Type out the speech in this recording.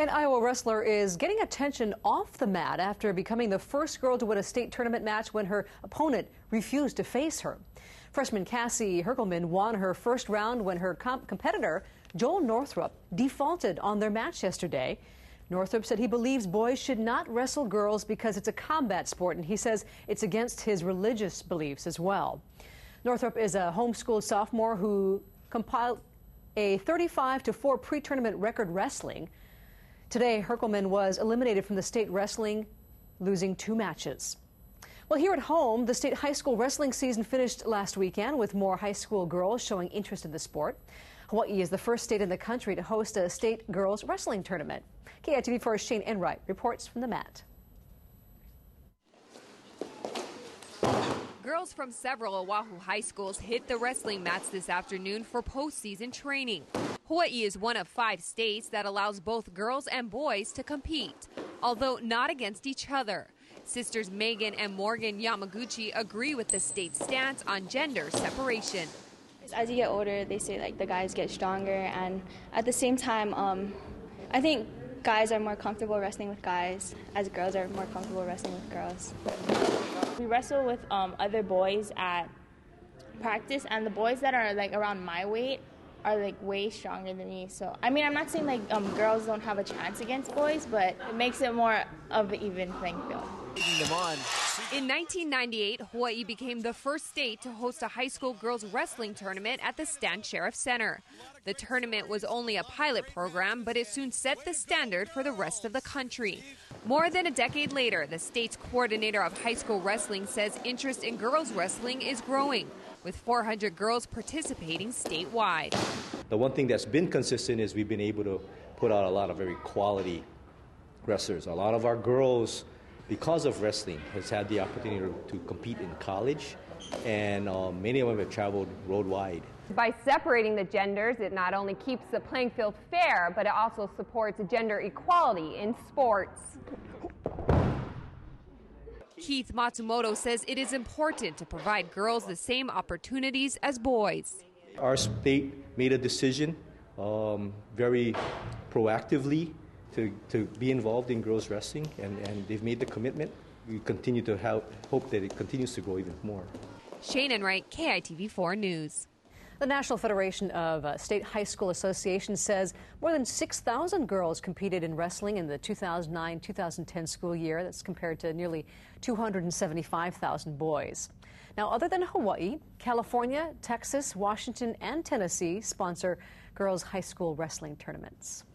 An Iowa wrestler is getting attention off the mat after becoming the first girl to win a state tournament match when her opponent refused to face her. Freshman Cassie Herkelman won her first round when her competitor, Joel Northrup, defaulted on their match yesterday. Northrup said he believes boys should not wrestle girls because it's a combat sport, and he says it's against his religious beliefs as well. Northrup is a homeschooled sophomore who compiled a 35-4 pre-tournament record wrestling. Today, Herkelman was eliminated from the state wrestling, losing 2 matches. Well, here at home, the state high school wrestling season finished last weekend with more high school girls showing interest in the sport. Hawaii is the first state in the country to host a state girls wrestling tournament. KITV4's Shane Enright reports from the mat. Girls from several Oahu high schools hit the wrestling mats this afternoon for postseason training. Hawaii is one of 5 states that allows both girls and boys to compete, although not against each other. Sisters Megan and Morgan Yamaguchi agree with the state's stance on gender separation. As you get older, they say like the guys get stronger, and at the same time, I think guys are more comfortable wrestling with guys, as girls are more comfortable wrestling with girls. We wrestle with other boys at practice, and the boys that are like around my weight are like way stronger than me. So I mean, I'm not saying like girls don't have a chance against boys, but it makes it more of an even playing field. In 1998, Hawaii became the first state to host a high school girls wrestling tournament at the Stan Sheriff Center. The tournament was only a pilot program, but it soon set the standard for the rest of the country. More than a decade later, the state's coordinator of high school wrestling says interest in girls wrestling is growing, with 400 girls participating statewide. The one thing that's been consistent is we've been able to put out a lot of very quality wrestlers. A lot of our girls, because of wrestling, has had the opportunity to compete in college, and many of them have traveled worldwide. By separating the genders, it not only keeps the playing field fair, but it also supports gender equality in sports. Keith Matsumoto says it is important to provide girls the same opportunities as boys. Our state made a decision very proactively to be involved in girls wrestling, and they've made the commitment. We continue to hope that it continues to grow even more. Shane Enright, KITV4 News. The National Federation of State High School Associations says more than 6,000 girls competed in wrestling in the 2009-2010 school year. That's compared to nearly 275,000 boys. Now, other than Hawaii, California, Texas, Washington, and Tennessee sponsor girls' high school wrestling tournaments.